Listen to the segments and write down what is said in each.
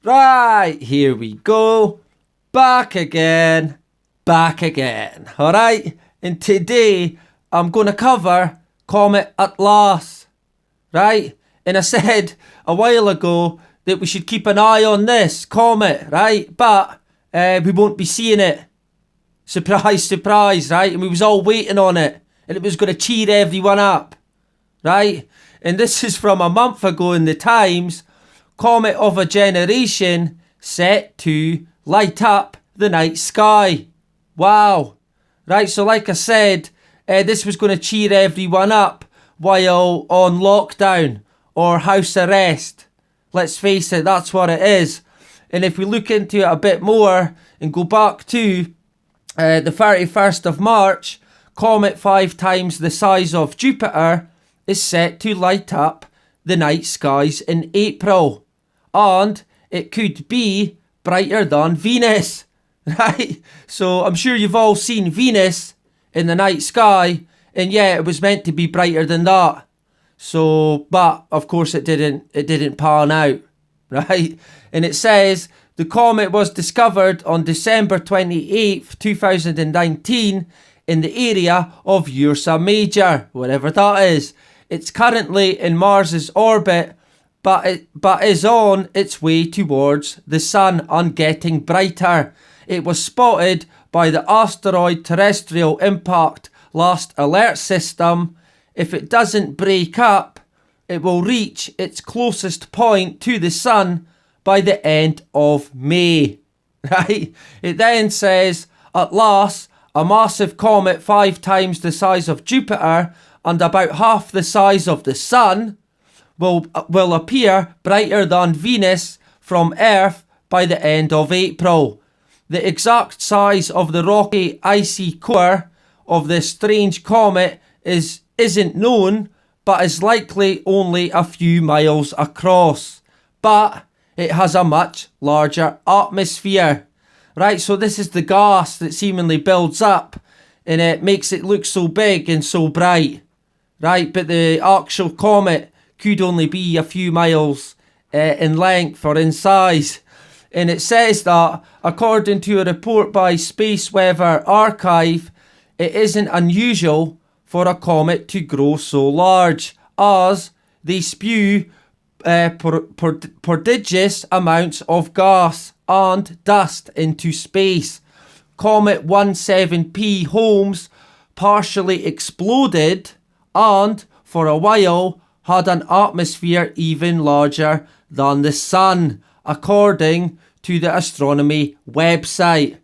Right, here we go. Back again. Alright, and today I'm going to cover Comet Atlas. Right, and I said a while ago that we should keep an eye on this comet, right? But we won't be seeing it. Surprise, surprise, right? And we was all waiting on it. And it was going to cheer everyone up, right? And this is from a month ago in the Times. Comet of a generation set to light up the night sky. Wow. Right, so like I said, this was going to cheer everyone up while on lockdown or house arrest. Let's face it, that's what it is. And if we look into it a bit more and go back to the 31st of March, Comet 5 times the size of Jupiter is set to light up the night skies in April. And it could be brighter than Venus, right? So I'm sure you've all seen Venus in the night sky, and yeah, it was meant to be brighter than that. So, but of course it didn't pan out, right? And it says the comet was discovered on December 28th, 2019 in the area of Ursa Major, whatever that is. It's currently in Mars's orbit, but is on its way towards the sun and getting brighter. It was spotted by the Asteroid Terrestrial Impact Last Alert System. If it doesn't break up, it will reach its closest point to the sun by the end of May. Right? It then says, at last, a massive comet 5 times the size of Jupiter and about half the size of the sun will appear brighter than Venus from Earth by the end of April. The exact size of the rocky, icy core of this strange comet isn't known, but is likely only a few miles across. But it has a much larger atmosphere. Right, so this is the gas that seemingly builds up and it makes it look so big and so bright. Right, but the actual comet could only be a few miles in length or in size. And it says that, according to a report by Space Weather Archive, it isn't unusual for a comet to grow so large, as they spew prodigious amounts of gas and dust into space. Comet 17P Holmes partially exploded and, for a while, had an atmosphere even larger than the sun, according to the astronomy website.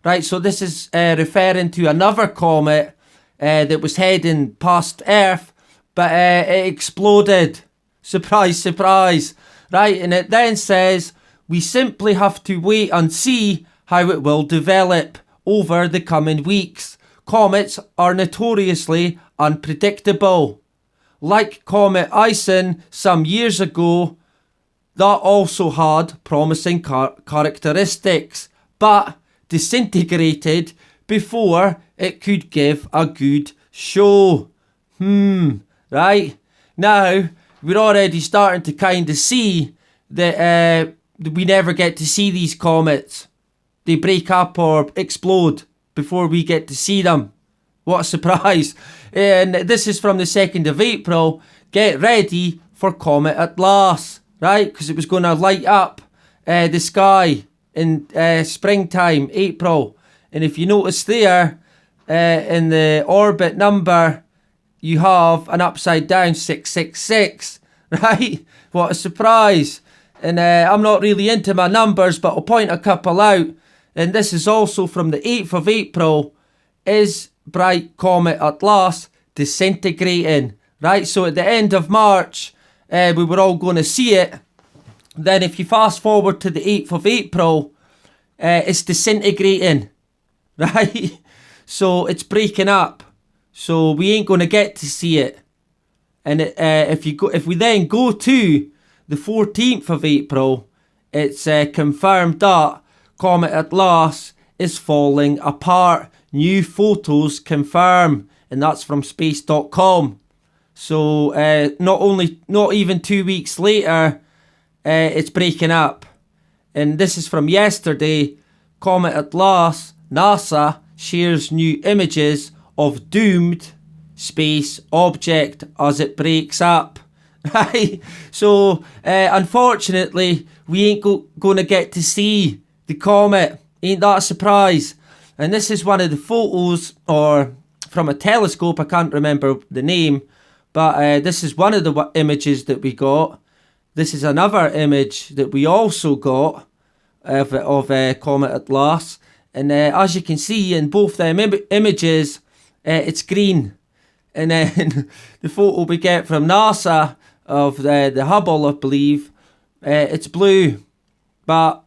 Right, so this is referring to another comet that was heading past Earth, but it exploded. Surprise, surprise. Right, and it then says, we simply have to wait and see how it will develop over the coming weeks. Comets are notoriously unpredictable. Like Comet Ison some years ago, that also had promising characteristics, but disintegrated before it could give a good show. Right? Now, we're already starting to kind of see that we never get to see these comets. They break up or explode before we get to see them. What a surprise. And this is from the 2nd of April. Get ready for Comet Atlas, right? Because it was going to light up the sky in springtime, April. And if you notice there, in the orbit number, you have an upside down 666, right? What a surprise. And I'm not really into my numbers, but I'll point a couple out. And this is also from the 8th of April. Is bright Comet Atlas disintegrating, right? So at the end of March, we were all going to see it. Then if you fast forward to the 8th of April, it's disintegrating, right? So it's breaking up. So we ain't going to get to see it. And if we then go to the 14th of April, it's confirmed that Comet Atlas is falling apart. New photos confirm, and that's from space.com. So not even 2 weeks later, it's breaking up. And this is from yesterday. Comet Atlas, NASA shares new images of doomed space object as it breaks up. Right? So, unfortunately, we ain't going to get to see the comet. Ain't that a surprise? And this is one of the photos, or from a telescope, I can't remember the name, but this is one of the images that we got. This is another image that we also got of Comet Atlas. And as you can see in both them images, it's green. And then the photo we get from NASA of the Hubble, I believe, it's blue. But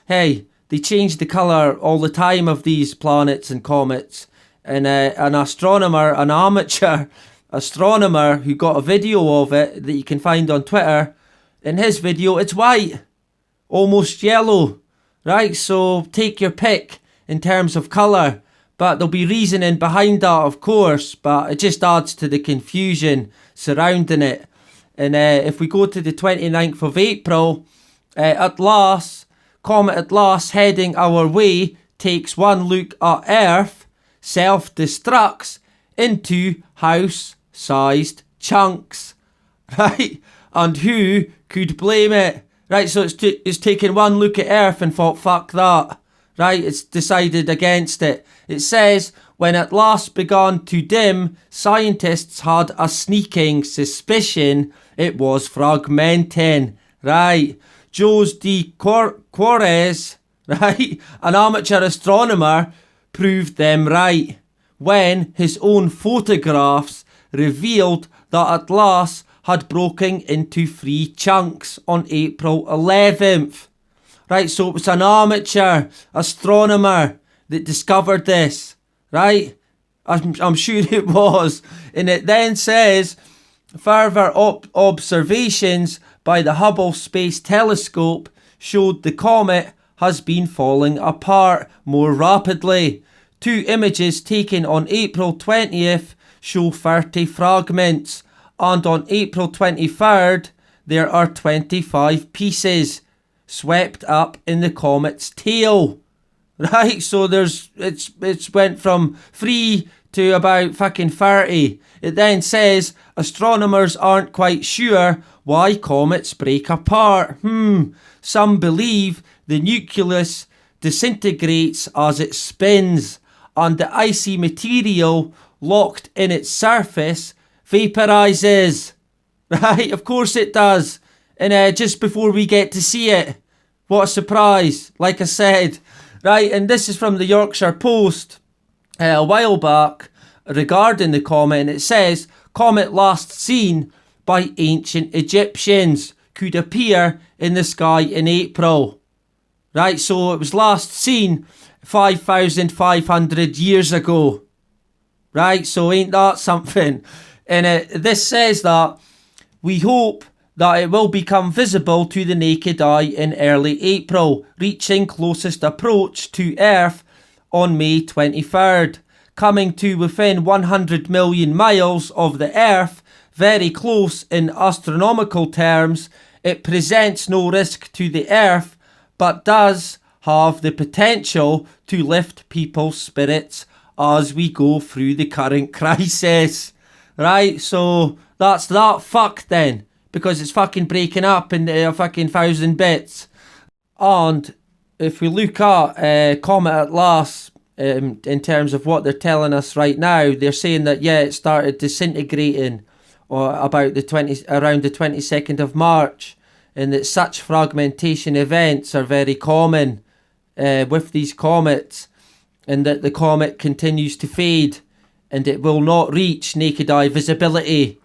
hey, they change the colour all the time of these planets and comets. And an astronomer, an amateur astronomer who got a video of it that you can find on Twitter, in his video it's white, almost yellow, right? So take your pick in terms of colour, but there'll be reasoning behind that, of course, but it just adds to the confusion surrounding it. And if we go to the 29th of April, Comet Atlas heading our way takes one look at Earth, self-destructs into house-sized chunks, right? And who could blame it? Right, so it's taken one look at Earth and thought, fuck that. Right, it's decided against it. It says, when at last began to dim, scientists had a sneaking suspicion it was fragmenting. Right, Jose de Quares, right, an amateur astronomer, proved them right when his own photographs revealed that Atlas had broken into 3 chunks on April 11th. Right, so it was an amateur astronomer that discovered this, right? I'm sure it was. And it then says, further observations by the Hubble Space Telescope showed the comet has been falling apart more rapidly. 2 images taken on April 20th show 30 fragments, and on April 23rd there are 25 pieces swept up in the comet's tail. Right, so it's went from 3 to about fucking 30. It then says astronomers aren't quite sure why comets break apart. Some believe the nucleus disintegrates as it spins, and the icy material locked in its surface vaporizes. Right, of course it does. And just before we get to see it, what a surprise, like I said. Right, and this is from the Yorkshire Post a while back regarding the comet, and it says, comet last seen by ancient Egyptians could appear in the sky in April. Right, so it was last seen 5,500 years ago. Right, so ain't that something? And this says that we hope that it will become visible to the naked eye in early April, reaching closest approach to Earth on May 23rd. Coming to within 100 million miles of the Earth, very close in astronomical terms, it presents no risk to the Earth, but does have the potential to lift people's spirits as we go through the current crisis. Right, so that's that fuck then. Because it's fucking breaking up into a fucking 1,000 bits. And if we look at Comet Atlas, in terms of what they're telling us right now, they're saying that, yeah, it started disintegrating around the 22nd of March, and that such fragmentation events are very common with these comets, and that the comet continues to fade, and it will not reach naked eye visibility.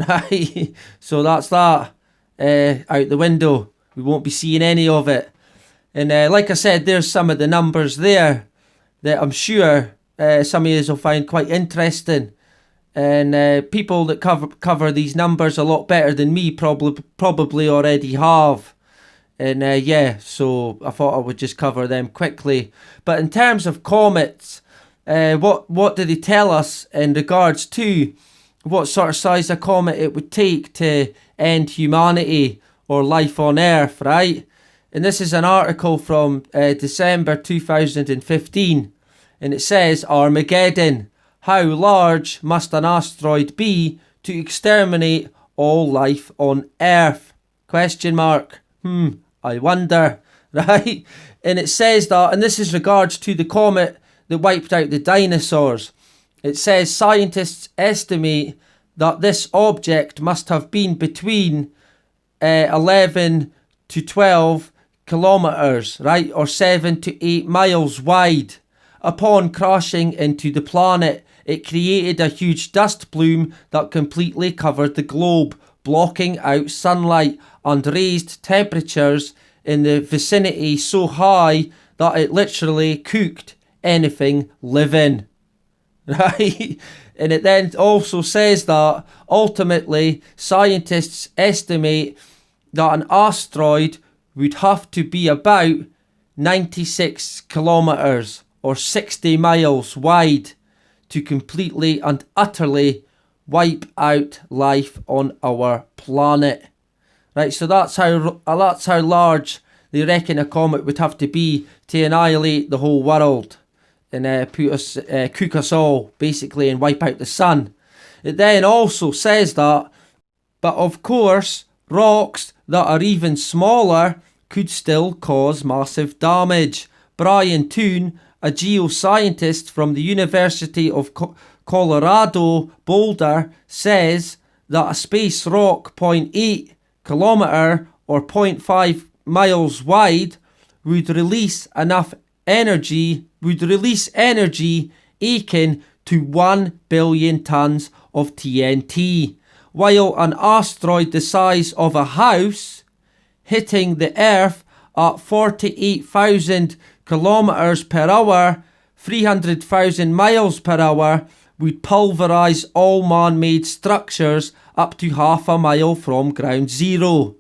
Right, so that's that out the window. We won't be seeing any of it. And like I said, there's some of the numbers there that I'm sure some of you will find quite interesting. And people that cover these numbers a lot better than me probably already have. And yeah, so I thought I would just cover them quickly. But in terms of comets, what do they tell us in regards to what sort of size of comet it would take to end humanity or life on Earth, right? And this is an article from December 2015. And it says, Armageddon. How large must an asteroid be to exterminate all life on Earth? Question mark. I wonder. Right? And it says that, and this is regards to the comet that wiped out the dinosaurs. It says scientists estimate that this object must have been between 11 to 12 kilometers, right, or 7 to 8 miles wide. Upon crashing into the planet, it created a huge dust plume that completely covered the globe, blocking out sunlight, and raised temperatures in the vicinity so high that it literally cooked anything living. Right? And it then also says that ultimately scientists estimate that an asteroid would have to be about 96 kilometers or 60 miles wide to completely and utterly wipe out life on our planet. Right, so that's how large they reckon a comet would have to be to annihilate the whole world and cook us all, basically, and wipe out the sun. It then also says that, but of course, rocks that are even smaller could still cause massive damage. Brian Toon, a geoscientist from the University of Colorado, Boulder, says that a space rock 0.8 kilometer or 0.5 miles wide would release energy akin to 1 billion tons of TNT, while an asteroid the size of a house hitting the Earth at 48,000 kilometers per hour, 300,000 miles per hour, would pulverize all man-made structures up to half a mile from ground zero.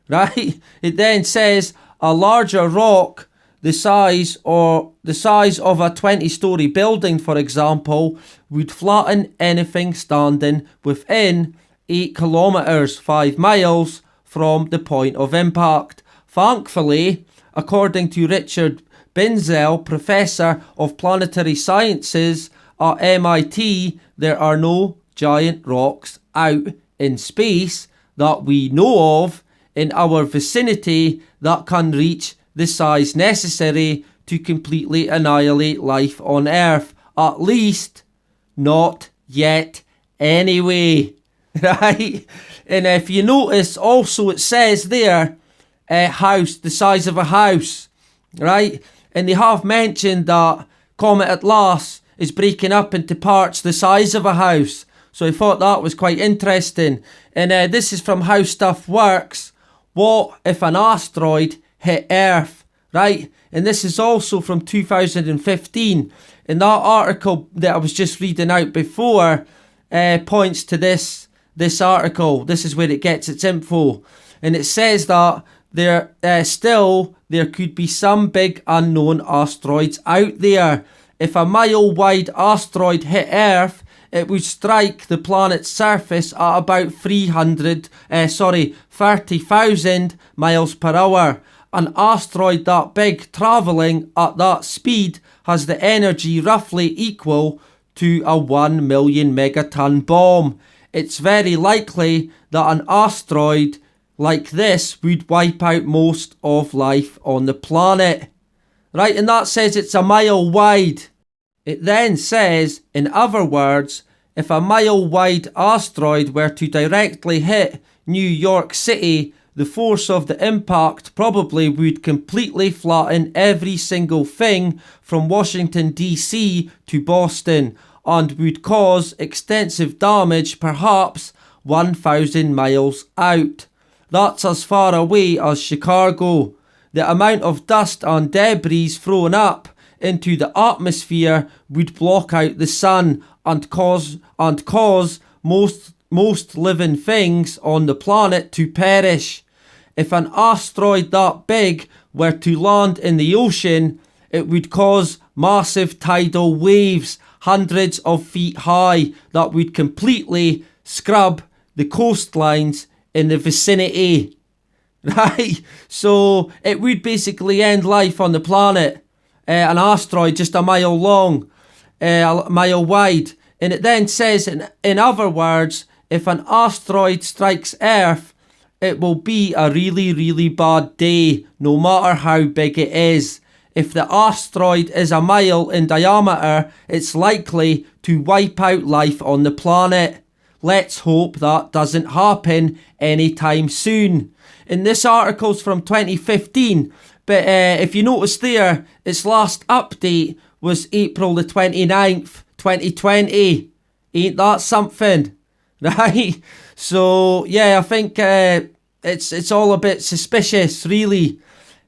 Right? It then says a larger rock the size of a 20-story building, for example, would flatten anything standing within 8 kilometers, 5 miles from the point of impact. Thankfully, according to Richard Binzel, professor of planetary sciences at MIT, there are no giant rocks out in space that we know of in our vicinity that can reach the size necessary to completely annihilate life on Earth. At least, not yet anyway. Right? And if you notice, also it says there, house, the size of a house. Right? And they have mentioned that Comet Atlas is breaking up into parts the size of a house. So I thought that was quite interesting. And this is from How Stuff Works. What if an asteroid hit Earth? Right? And this is also from 2015. And that article that I was just reading out before points to this article. This is where it gets its info. And it says that there could be some big unknown asteroids out there. If a mile-wide asteroid hit Earth, it would strike the planet's surface at about 30,000 miles per hour. An asteroid that big travelling at that speed has the energy roughly equal to a 1 million megaton bomb. It's very likely that an asteroid like this would wipe out most of life on the planet. Right, and that says it's a mile wide. It then says, in other words, if a mile-wide asteroid were to directly hit New York City, the force of the impact probably would completely flatten every single thing from Washington DC to Boston and would cause extensive damage, perhaps 1,000 miles out. That's as far away as Chicago. The amount of dust and debris thrown up into the atmosphere would block out the sun and cause most living things on the planet to perish. If an asteroid that big were to land in the ocean, it would cause massive tidal waves hundreds of feet high that would completely scrub the coastlines in the vicinity. right? So it would basically end life on the planet. An asteroid just a mile long, a mile wide. And it then says, in other words, if an asteroid strikes Earth, it will be a really, really bad day, no matter how big it is. If the asteroid is a mile in diameter, it's likely to wipe out life on the planet. Let's hope that doesn't happen anytime soon. And this article's from 2015, but if you notice there, its last update was April the 29th, 2020. Ain't that something? Right? So, yeah, I think it's all a bit suspicious, really.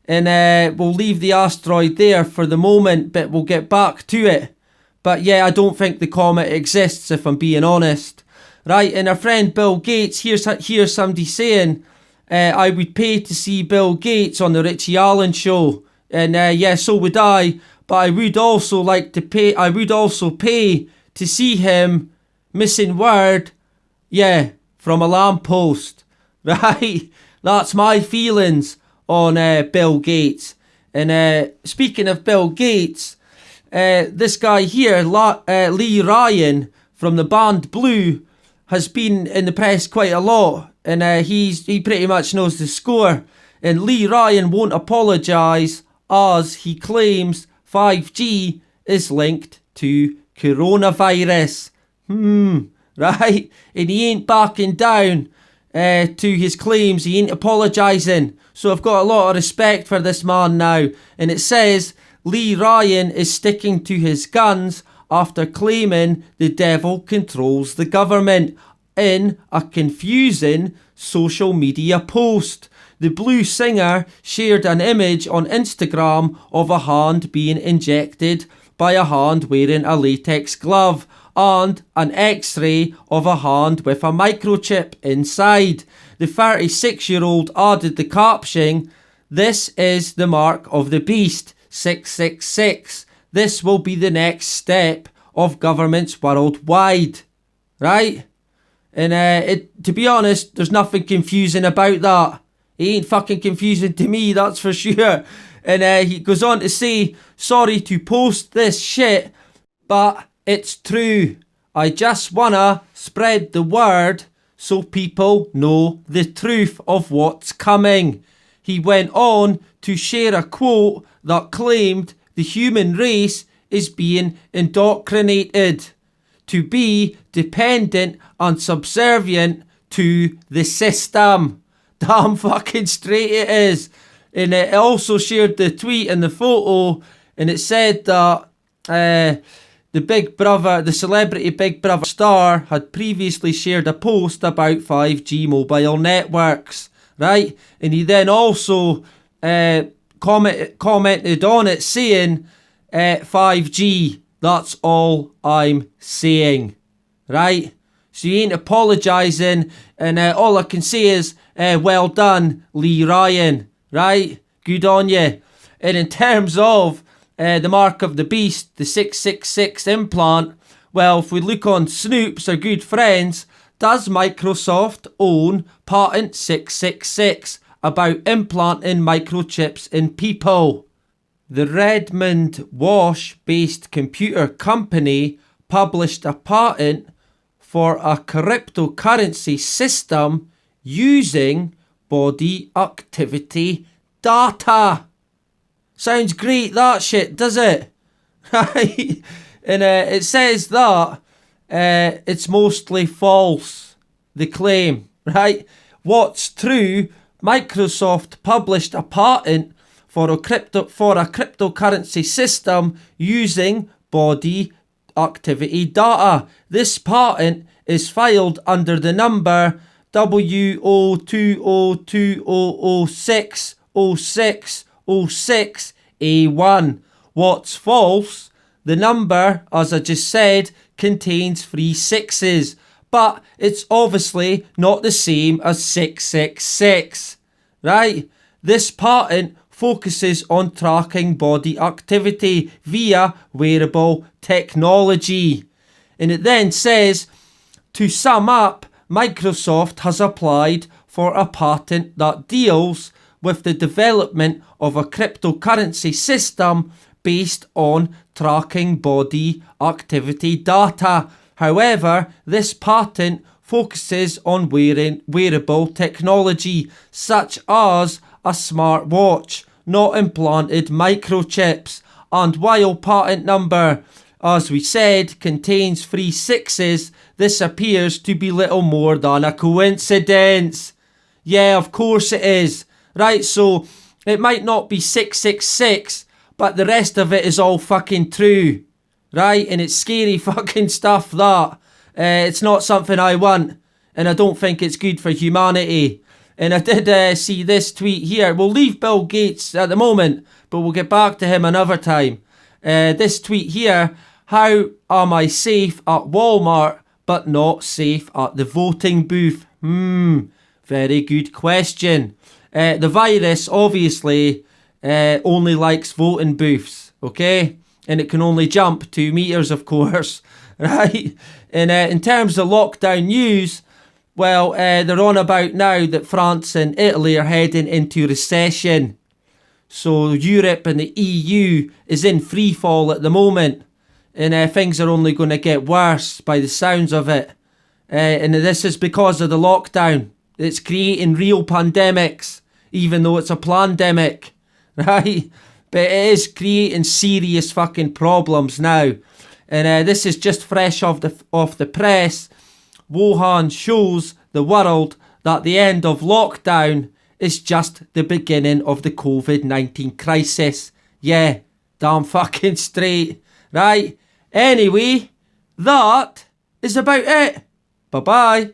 And we'll leave the asteroid there for the moment, but we'll get back to it. But yeah, I don't think the comet exists, if I'm being honest. Right, and our friend Bill Gates, here's somebody saying, I would pay to see Bill Gates on the Richie Allen show. And yeah, so would I. But I would also pay to see him, missing word, yeah, from a lamppost. Right, that's my feelings on Bill Gates. And speaking of Bill Gates, this guy here, Lee Ryan from the band Blue, has been in the press quite a lot, and he pretty much knows the score. And Lee Ryan won't apologise, as he claims 5G is linked to coronavirus. Right? And he ain't backing down to his claims. He ain't apologising. So I've got a lot of respect for this man now. And it says Lee Ryan is sticking to his guns after claiming the devil controls the government in a confusing social media post. The Blue singer shared an image on Instagram of a hand being injected by a hand wearing a latex glove and an x-ray of a hand with a microchip inside. The 36-year-old added the caption, "This is the mark of the beast, 666. This will be the next step of governments worldwide." Right? And to be honest, there's nothing confusing about that. It ain't fucking confusing to me, that's for sure. And he goes on to say, "Sorry to post this shit, but it's true. I just wanna spread the word so people know the truth of what's coming." He went on to share a quote that claimed the human race is being indoctrinated to be dependent and subservient to the system. Damn fucking straight it is. And it also shared the tweet and the photo, and it said that the celebrity Big Brother star had previously shared a post about 5G mobile networks, right? And he then also commented on it saying, 5G, that's all I'm saying, right? So you ain't apologising, and all I can say is, well done, Lee Ryan, right? Good on you. And in terms of the mark of the beast, the 666 implant, well, if we look on Snoops, our good friends, does Microsoft own patent 666 about implanting microchips in people? The Redmond Wash-based computer company published a patent for a cryptocurrency system using body activity data. Sounds great, that shit, does it? Right? And it says that it's mostly false, the claim, right? What's true, Microsoft published a patent for a cryptocurrency system using body activity data. This patent is filed under the number W02020060606A1. What's false? The number, as I just said, contains 3 sixes, but it's obviously not the same as 666, right? This patent focuses on tracking body activity via wearable technology. And it then says, to sum up, Microsoft has applied for a patent that deals with the development of a cryptocurrency system based on tracking body activity data. However, this patent focuses on wearable technology such as a smartwatch, not implanted microchips. And while patent number, as we said, contains 3 sixes, this appears to be little more than a coincidence. Yeah, of course it is. Right, so it might not be 666, but the rest of it is all fucking true. Right, and it's scary fucking stuff that. It's not something I want, and I don't think it's good for humanity. And I did see this tweet here. We'll leave Bill Gates at the moment, but we'll get back to him another time. This tweet here: how am I safe at Walmart but not safe at the voting booth? Very good question. The virus obviously only likes voting booths, okay? And it can only jump 2 meters, of course, right? And in terms of lockdown news, well, they're on about now that France and Italy are heading into recession. So Europe and the EU is in free fall at the moment. And things are only going to get worse by the sounds of it. And this is because of the lockdown. It's creating real pandemics, even though it's a plandemic, right? But it is creating serious fucking problems now. And this is just fresh off the press. Wuhan shows the world that the end of lockdown is just the beginning of the COVID-19 crisis. Yeah, damn fucking straight, right? Anyway, that is about it. Bye-bye.